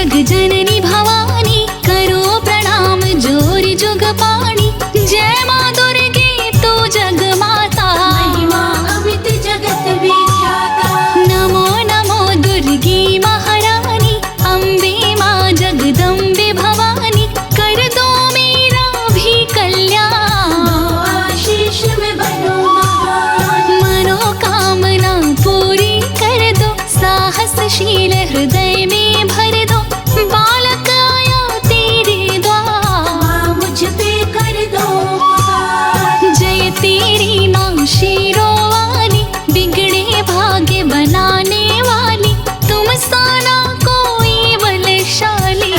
जग जननी भवानी, करो प्रणाम जोर जुग पाणी। जय माँ दुर्गे तू जग माता, महिमा अमित जगत विख्याता। नमो नमो दुर्गे महारानी, अम्बे माँ जगदम्बे भवानी, कर दो मेरा भी कल्याण। आशीष में बनो महान, मनोकामना पूरी कर दो, साहसशील हृदय में भर दो। बालक आया तेरे द्वार, माँ मुझ पे कर दो उपकार। जय तेरी माँ शेरों वाली, बिगड़े भाग्य बनाने वाली। तुम साना कोई बलशाली,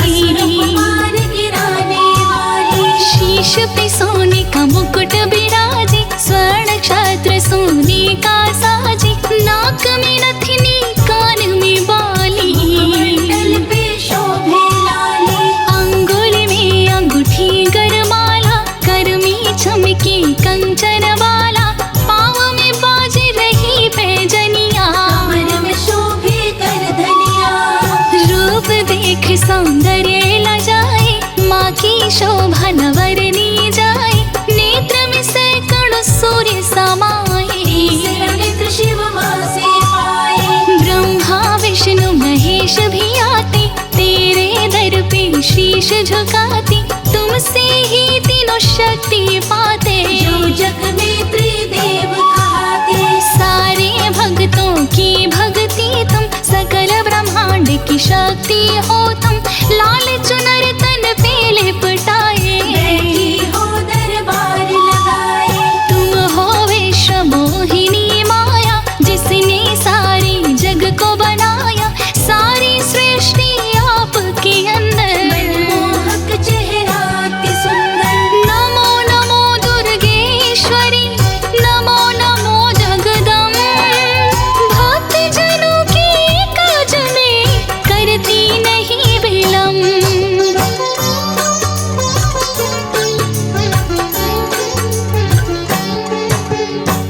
मार गिराने वाली। शीश पे सोने का मुकुट बिराजे, स्वर्ण छत्र सोने का साजे। नाक में नथनी कान में बाली, तल पे शोभे लाली। अंगुल में अंगूठी गरमाला, कर में चमके कंचन वाला। पाँव में बाज रही पैजनिया, कमर में शोभे कर धनिया। रूप देख सौंदर्य लजाए, माँ की शोभा न वर्णी जाए। नेत्र में सैकड़ों सूर्य समाए, नेत्र शिव माँ से पाए। ब्रह्मा विष्णु महेश भी आते, तेरे दर पे शीश झुकाते। तुमसे ही तीनों शक्ति पाते, जो जग में त्रिदेव कहाते। सारे भक्तों की भक्ति तुम, सकल ब्रह्मांड की शक्ति हो तुम। लाल चुनर तन पे लिपटाए, बैठी हो दरबार लगाए। तुम हो विश्व मोहिनी माया, जिसने सारे जग को बनाया। सारी सृष्टि आपके अंदर, मनमोहक चेहरा अति सुंदर। नमो नमो दुर्गेश्वरी, नमो नमो जगदम्बे। भक्त जनों के काज में करती नहीं विलम्ब।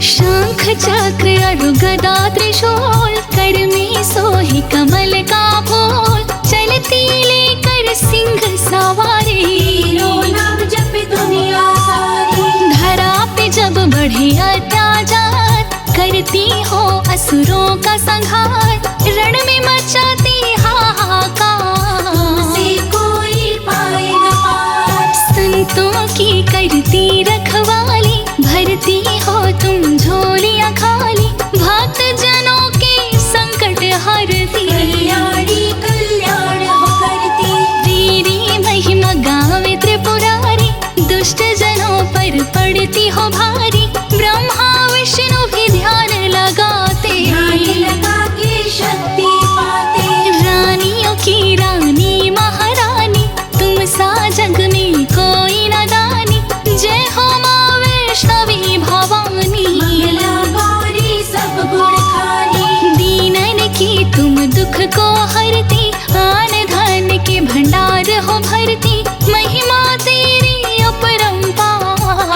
शंख चक्र और गदा त्रिशूल, कर में सोही कमल का फूल। चलती लेकर सिंह सवारी, तीनों नाम जप दुनिया सारी। धरा पे जब बढ़े अत्याचार, करती हो असुरों का संहार। रण में मचाती हाहाकार, से कोई पाए न पार। संतों की करती रखवाली, भरती हो तुम झोलियां खाली। भक्त जनों के संकट हरती, कल्याणी कल्याण हो करती। तेरी महिमा गावे त्रिपुरारी, दुष्ट जनों पर पड़ती हो भारी। ब्रह्मा विष्णु भी ध्यान लगाते, ध्यान लगा के शक्ति पाते। रानियों की रानी महारानी, तुम सा जग में कोई न दानी। जय हो माँ वैष्णवी भवानी, मंगला गौरी सब गुण खानी। दीनन की तुम दुख को हरती, आन धन के भंडार हो भरती। महिमा तेरी अपरंपार,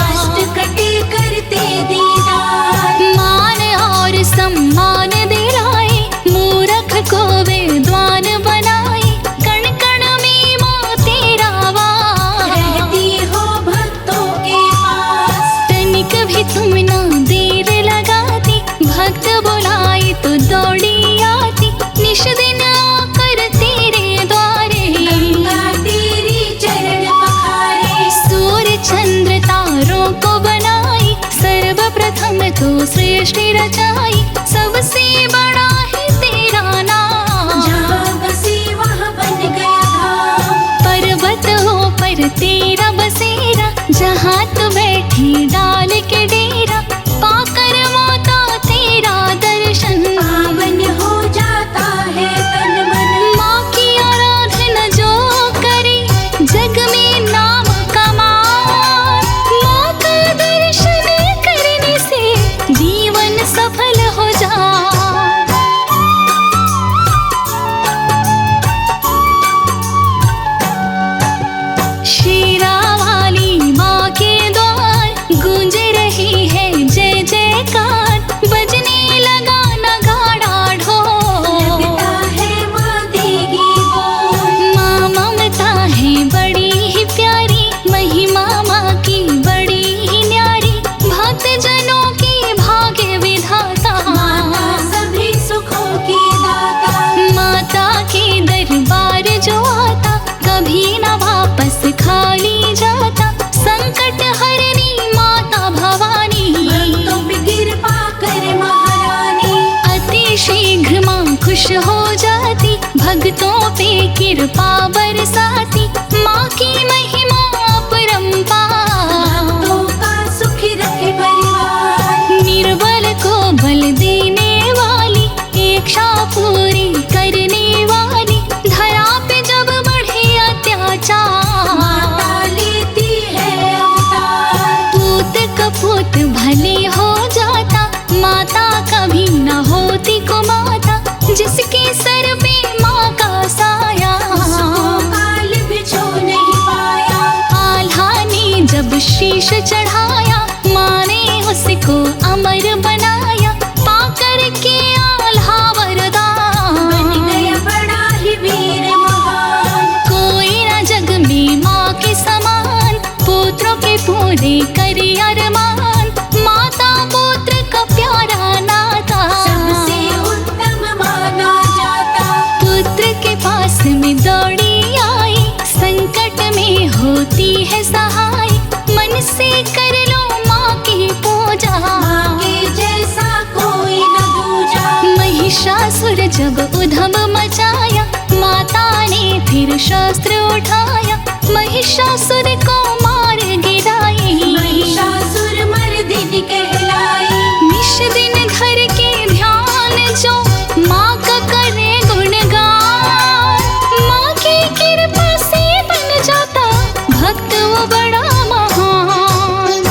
अष्ट कटे करते दीदार। मान और सम्मान दिलाए, मूरख को विद्वान बनाए। कण कण में माँ तेरा वास, रहती हो भक्तों के पास। तनिक भी तुम ना देर लगाती, भक्त बुलाए तो दौड़ी आती। निश दिन आकर तेरे द्वारे, गंगा तेरी चरण पखारे। सूर्य चंद्र तारों को बनाई, सर्वप्रथम तो सृष्टि रचाई। सबसे खुश हो जाती, भक्तों पे कृपा बरसाती। माँ की महिमा अपरंपार, भक्तों का सुखी रखे परिवार। निर्बल को बल देने वाली, इच्छा पूरी करने वाली। धरा पे जब बढ़े अत्याचार, माता लेती है अवतार। पूत कपूत भले हो जाता, माता कभी न होती को माता। जिसके सर पे माँ का साया, काल भी छू नहीं पाया। आल्हा ने जब शीश चढ़ाया, माँ ने उसको अमर बनाया। पाकर के आल्हा वरदान, बन गया बड़ा ही वीर महान। कोई न जग में माँ के समान, पुत्रों के पूरे करे अरमान। माता पुत्र का प्यारा नाता, सबसे उत्तम माना जाता। पुत्र के पास में दौड़ी आई, संकट में होती है सहाय। मन से कर लो माँ की पूजा, माँ के जैसा कोई न दूजा। महिषासुर जब उधम मचाया, माता ने फिर शस्त्र उठाया। महिषासुर को मार गिराई, महिषासुर मर्दिनी कहलाई। निश दिन घर के ध्यान जो माँ का करे गुणगान। माँ की कृपा से बन जाता भक्त वो बड़ा महान।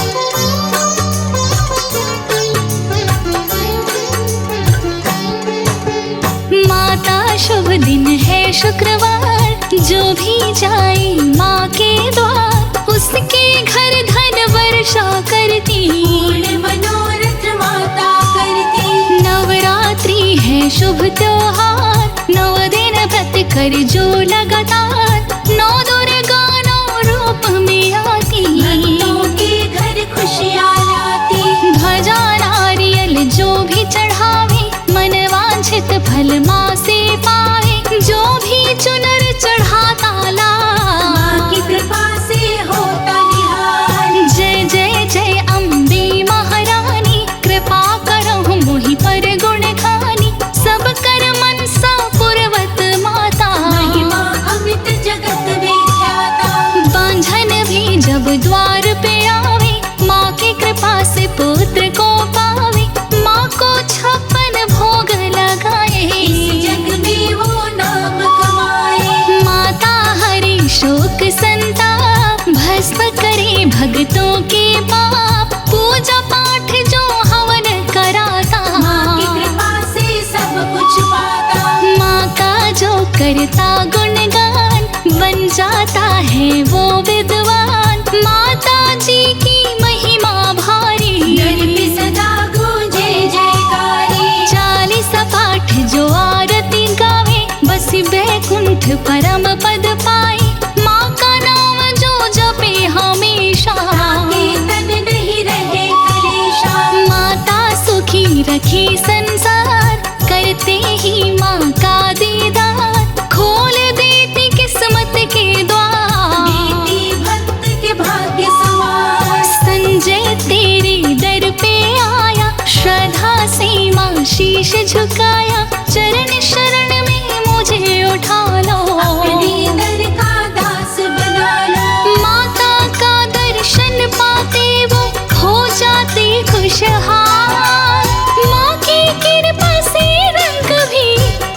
माता शुभ दिन है शुक्रवार, जो भी जाए माँ के द्वार, उसके घर धन वर्षा करती। पूर्ण मनोरथ माता करती। नवरात्रि है शुभ त्योहार, 9 दिन व्रत कर जो लगातार। 9 दुर्गा 9 रूप में आती, भक्तों के घर खुशियाँ लाती। ध्वजा नारियल जो भी चढ़ावे, मन वांछित फल माँ से पावे। जो भी चुनर चढ़ाता लाल, माँ की कृपा से होता निहाल। जय जय जय अम्बे महारानी, कृपा करहु मोहि पर गुण खानी। सब कर मनसा पुरवत माता, महिमा अमित जगत विख्याता। बांझन भी जब द्वार पे आवे, माँ की कृपा से पुत्र को पावे। माँ को 56 भोग लगाए, इस जग में वो नाम कमाए। माता हरि शोक संताप, भस्म करे भक्तों के पाप। पूजा पाठ जो हवन कराता, माँ की कृपा से सब कुछ पाता। माँ का जो करता गुणगान, बन जाता है वो विद्वान। माता जी की महिमा भारी, दर पे सदा गूंजे जयकारी। 40 पाठ जो आरती गावे, बस बैकुंठ परम पद पाए। माँ का नाम जो जपे हमेशा, तन नहीं रहे कलेशा। माता सुखी रखे संसार, करते ही माँ का दीदार। खोल देती किस्मत के द्वार, बेटी भक्त के भाग्य सवार। संजय तेरे दर पे आया, श्रद्धा से माँ शीश झुकाया। चरण शरण में मुझे उठा लो, अपने दर का दास बना लो। माता का दर्शन पाते वो हो जाते खुशहाल। माँ की कृपा से रंग भी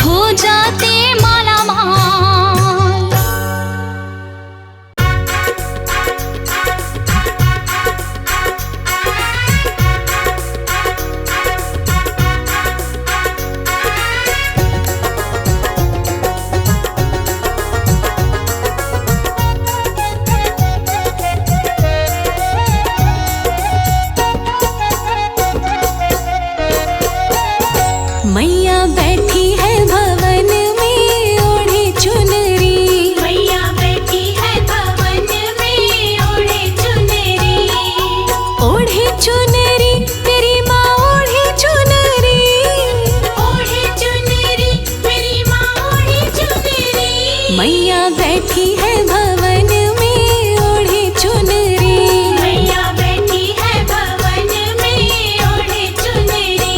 हो जाते माला माल। मैया बैठी है भवन में ओढ़े चुनरी, मैया बैठी है भवन में ओढ़े चुनरी। ओढ़े चुनरी तेरी माँ ओढ़े चुनरी। ओढ़े चुनरी मेरी माँ ओढ़े चुनरी। मैया बैठी है भवन में ओढ़े चुनरी। मैया बैठी है भवन में ओढ़े चुनरी।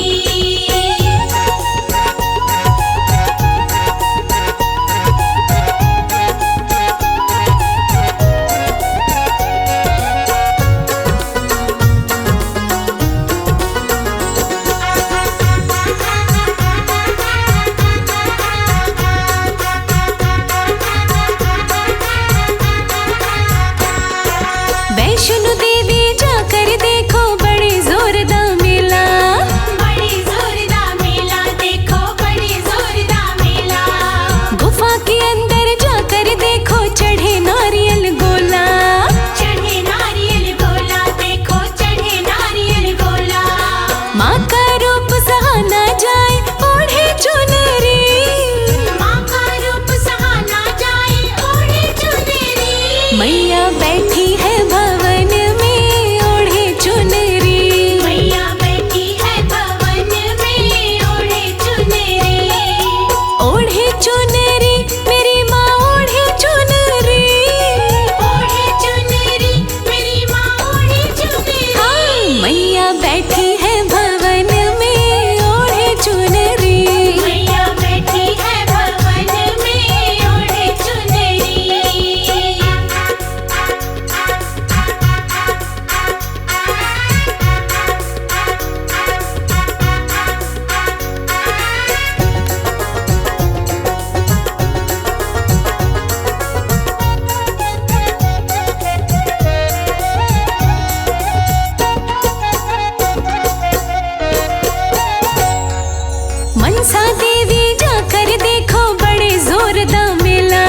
मनसा देवी जाकर देखो बड़े जोरदार मेला।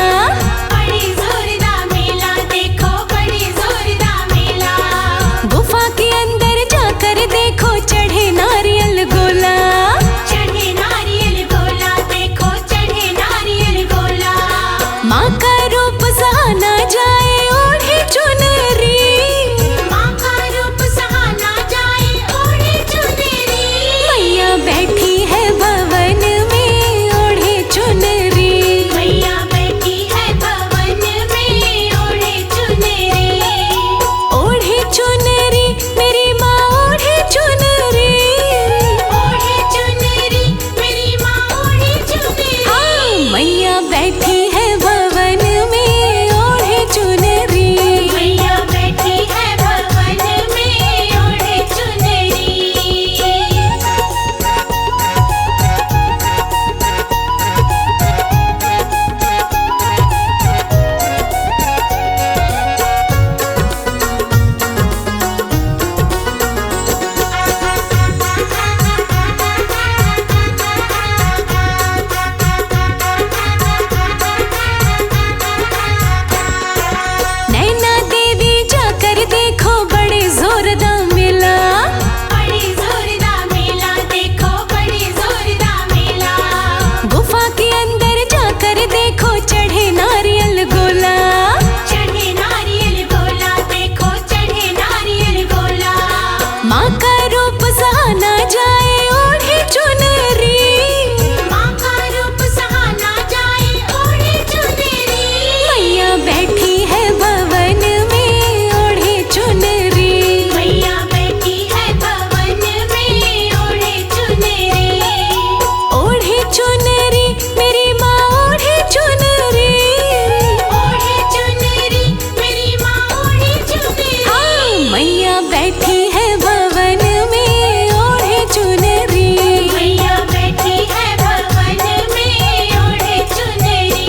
बड़े जोरदार मेला देखो, बड़े जोरदार मेला। गुफा के अंदर जाकर देखो चढ़े नारियल गोला। चढ़े नारियल गोला देखो, चढ़े नारियल गोला। माँ का रूप सहाना जाए ओढ़े चुनरी। माँ का रूप सहाना जाए ओढ़े चुनरी। मैया बैठी है भवन में ओढ़े चुनरी। मैया बैठी है भवन में ओढ़े चुनरी। ओढ़े चुनरी मेरी माँ ओढ़े चुनरी। ओढ़े चुनरी मेरी माँ ओढ़े चुनरी। हाँ, मैया बैठी है भवन में ओढ़े चुनरी। मैया बैठी है भवन में ओढ़े चुनरी। नैना देवी जाकर देखो बड़े जोरदार मेला। बड़े जोरदार मेला देखो, बड़े जोरदार मेला। गुफा के अंदर जाकर देखो चढ़े नारियल गोला। चढ़े नारियल गोला देखो, चढ़े नारियल गोला। माँ का रूप सहाना जाए ओढ़े चुनरी। माँ का रूप सहाना जाए ओढ़े चुनरी। मैया बैठी है भवन में ओढ़े चुनरी। मैया बैठी है भवन में ओढ़े चुनरी। ओढ़े चुनरी मेरी माँ ओढ़े चुनरी। ओढ़े चुनरी मेरी माँ ओढ़े चुनरी। हाँ, मैया बैठी है भवन में ओढ़े चुनरी। मैया बैठी है भवन में ओढ़े चुनरी।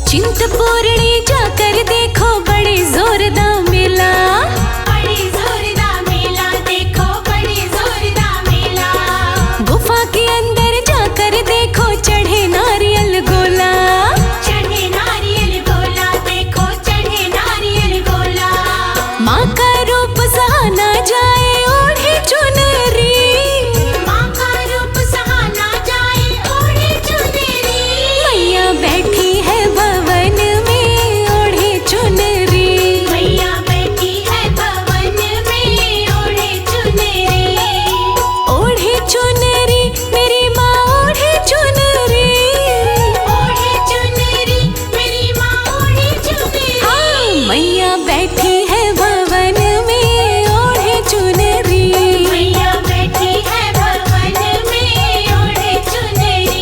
चिंतपूर्णी जाकर देखो बड़े जोरदार मेला। बड़े जोरदार मेला देखो, बड़े जोरदार मेला। गुफा के अंदर जाकर देखो चढ़े नारियल गोला। चढ़े नारियल गोला देखो, चढ़े नारियल गोला। माँ का रूप सहाना जाए ओढ़े चुनरी। माँ का रूप सहाना जाए ओढ़े चुनरी। मैया बैठी है भवन में ओढ़े चुनरी। मैया बैठी है भवन में ओढ़े चुनरी। ओढ़े चुनरी मेरी माँ ओढ़े चुनरी। ओढ़े चुनरी मेरी माँ ओढ़े चुनरी। हाँ, मैया बैठी है भवन में ओढ़े चुनरी। मैया बैठी है भवन में ओढ़े चुनरी।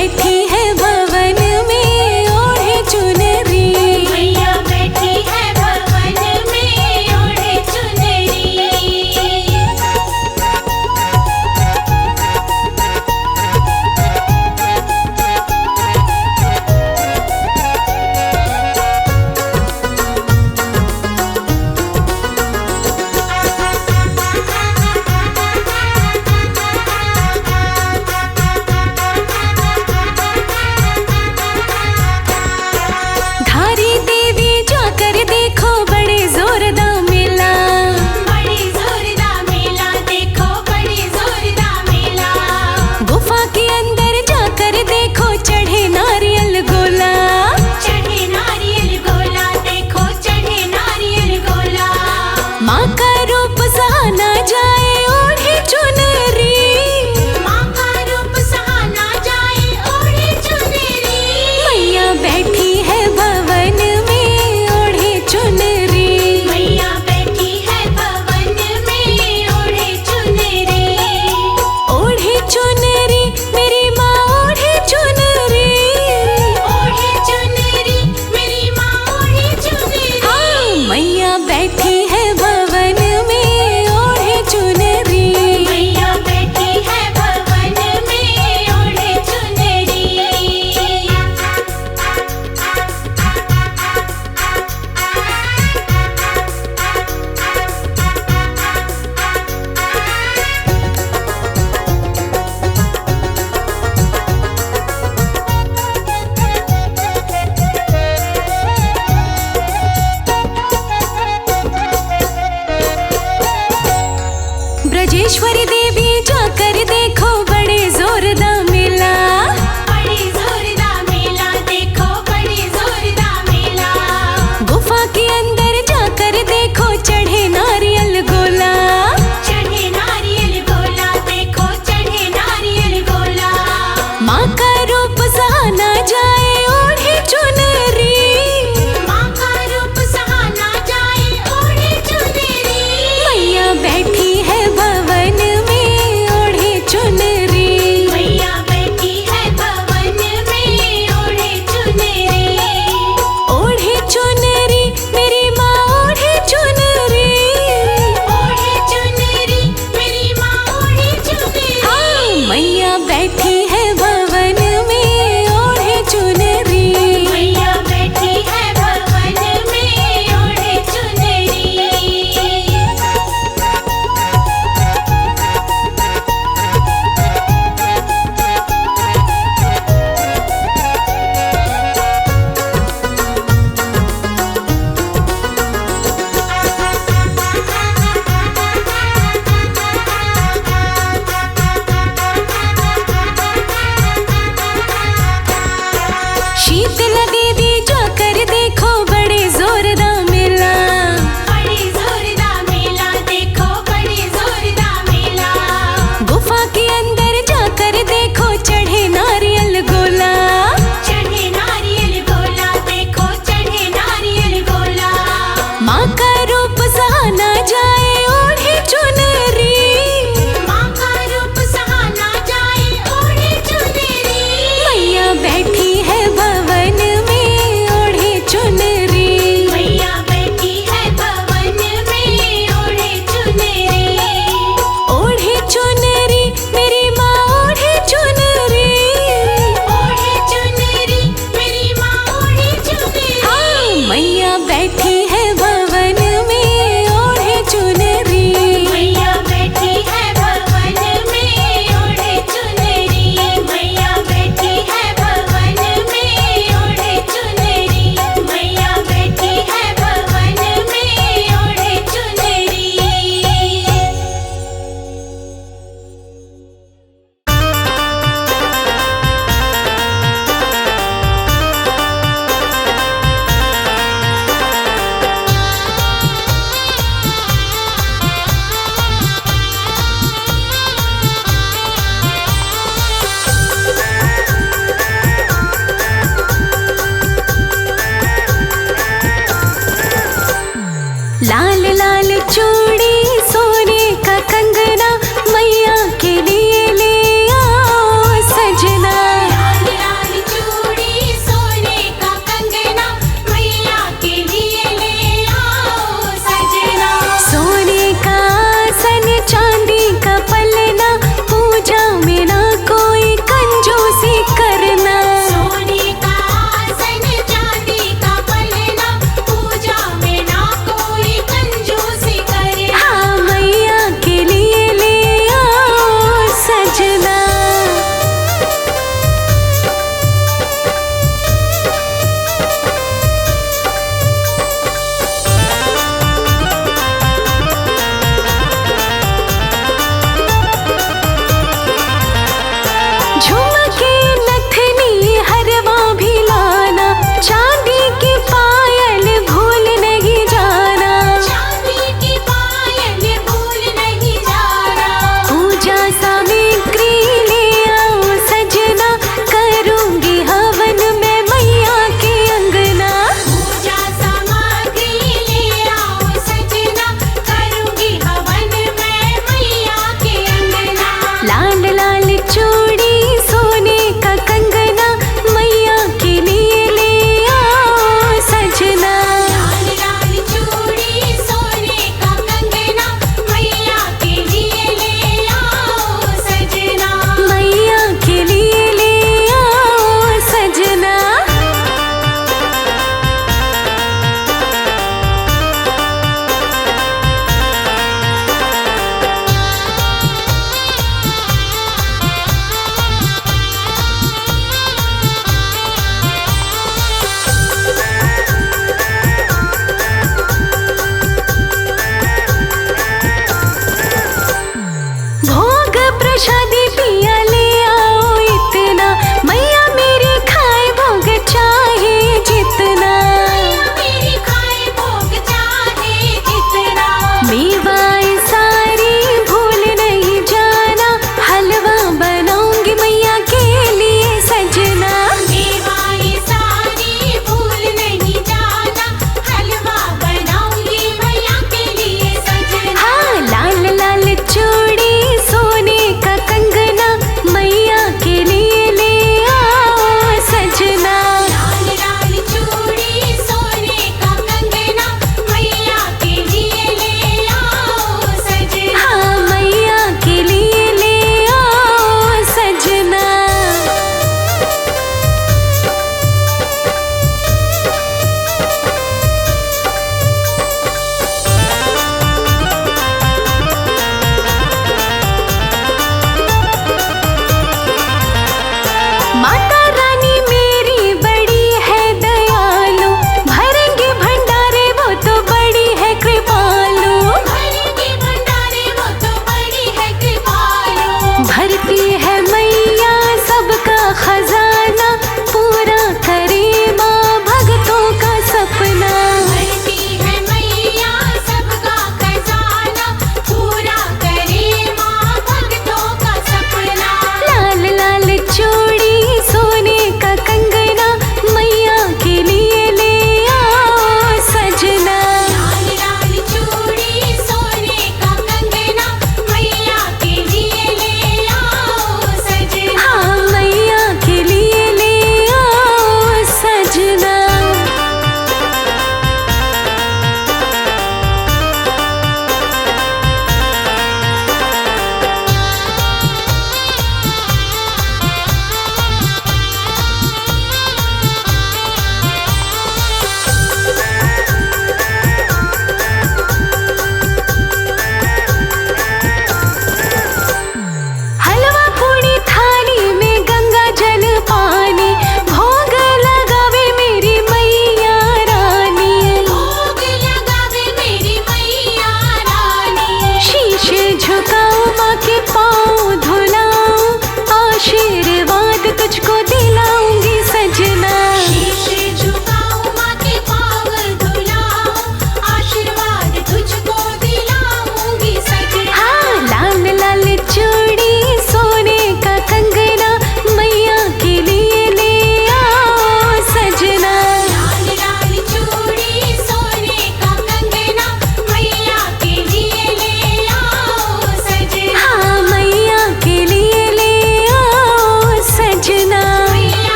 बैठी है भवन में ओढ़े चुनरी। मैया बैठी है भवन में ओढ़े चुनरी।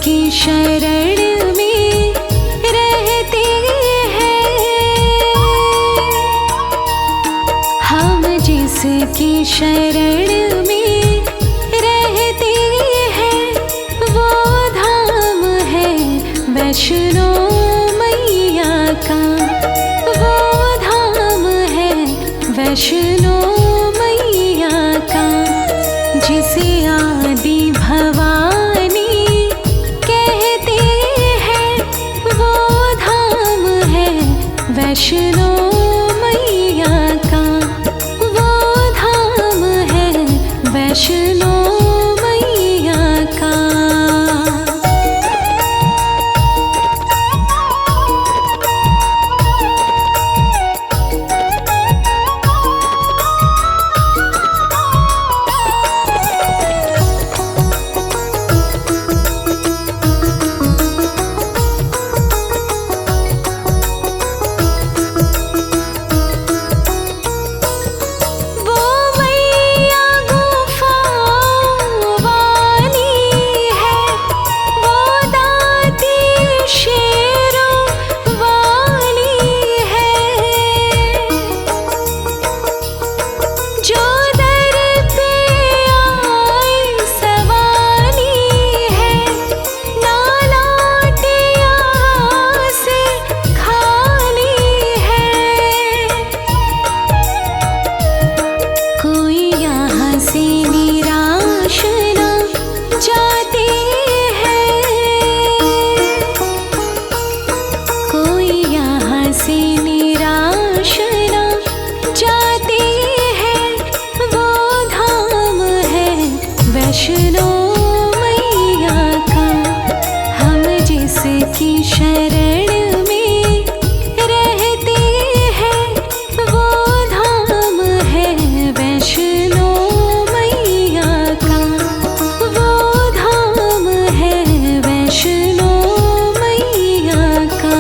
की शरण में रहते हैं, हम जिसकी शरण में रहते हैं वो धाम है वैष्णो मैया का, वो धाम है वैष्णो मैया का, जिसे आदि भवानी कहते हैं वो धाम है वैष्णो मैया का, वो धाम है वैष्णो मैया का। वैष्णो मैया का, हम जिसकी शरण में रहते हैं वो धाम है वैष्णो मैया का, वो धाम है वैष्णो मैया का।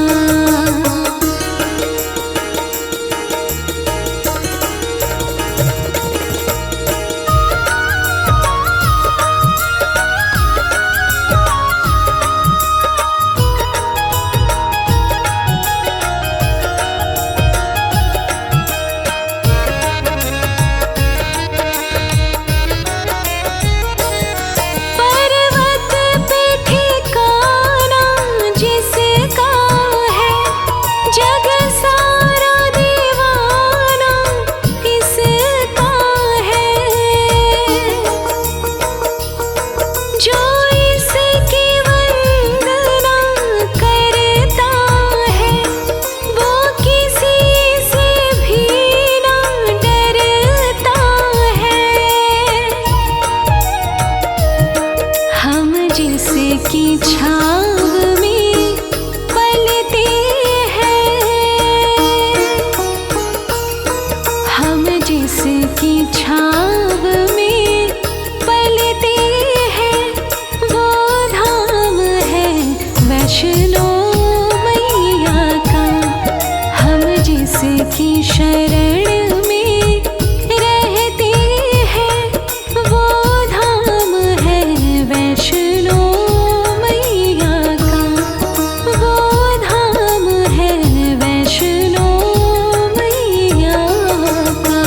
जिसकी छाँव में पलते हैं, हम जिसकी छाँव में पलते हैं वो धाम है वैष्णो मैया का, हम जिसकी शरण में रहते हैं वो धाम है वैष्णो मैया का, वो धाम है वैष्णो मैया का।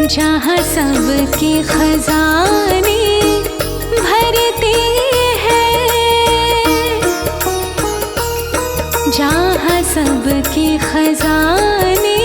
जहाँ सबके खजाने भरते हैं, जहाँ सबके खजाने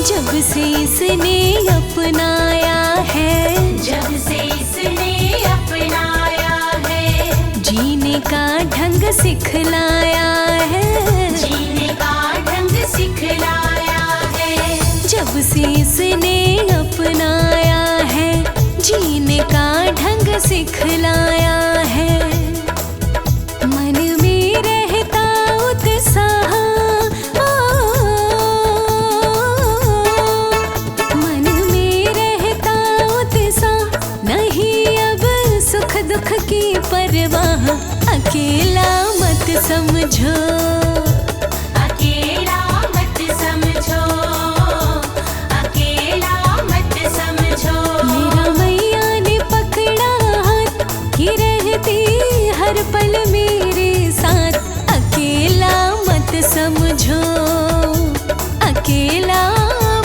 जब से इसने अपनाया है, जब से इसने अपनाया है, जीने का ढंग सिखलाया है, जीने का ढंग सिखलाया है। जब से इसने अपनाया है, जीने का ढंग सिखलाया है। मन में रहता उत्साह, मन में रहता उत्साह, नहीं अब सुख दुख की परवाह। अकेला मत समझो, अकेला मत समझो, अकेला मत समझो। मेरा मैया ने पकड़ा हाथ कि रहती हर पल मेरे साथ। अकेला मत समझो, अकेला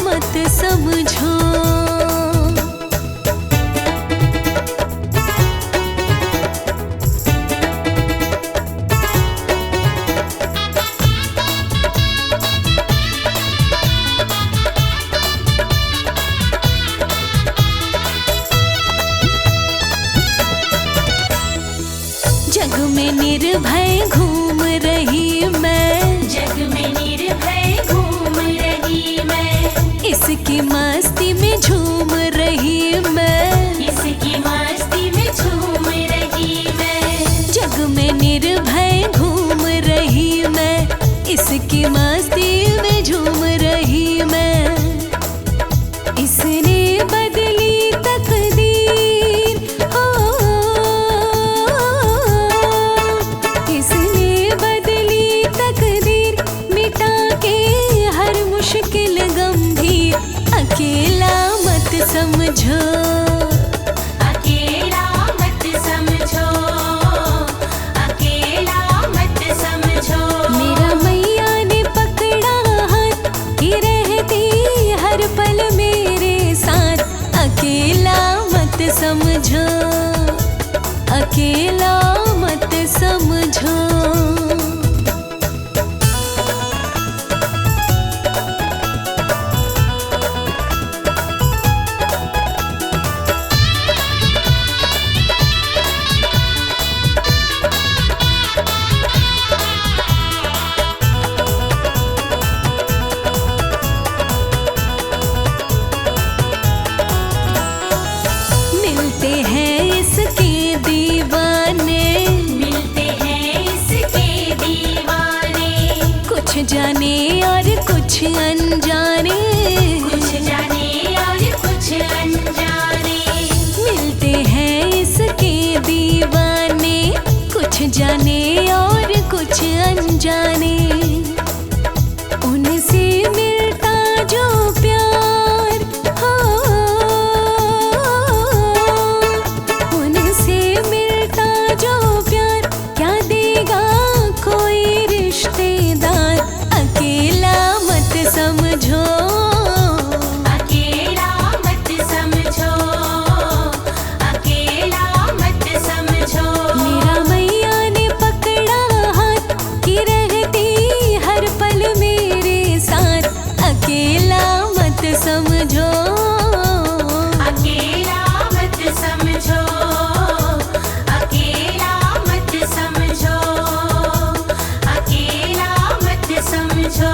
मत समझो। जग में निर्भय घूम रही मैं, जग में निर्भय घूम रही मैं, इसकी मस्ती में झूम रही मैं, इसकी मस्ती में झूम रही मैं। जग में निर्भय घूम रही मैं, इसकी मस्ती में झूम रही मैं। इसने बदली तकदीर, हो इसने बदली तकदीर, मिटा के हर मुश्किल गंभीर। अकेला मत समझो, अकेला मत समझो, अकेला मत समझो। मेरा मैया ने पकड़ा हाथ कि रहती हर पल मेरे साथ। अकेला मत समझो, अकेला मत समझो। मिलते हैं इसके दीवाने, मिलते हैं इसके दीवाने, कुछ जाने और कुछ अनजाने, कुछ जाने और कुछ अनजाने। मिलते हैं इसके दीवाने, कुछ जाने और कुछ अनजाने। उनसे मिलता जो प्यार, हो उनसे मिलता जो प्यार, क्या देगा कोई रिश्तेदार। अकेला मत समझो, अकेला मत समझो, अकेला मत समझो। मेरा मैया ने पकड़ा हाथ कि रहती हर पल मेरे साथ। अकेला मत समझो, अकेला मत समझो, अकेला मत समझो, अकेला मत समझो।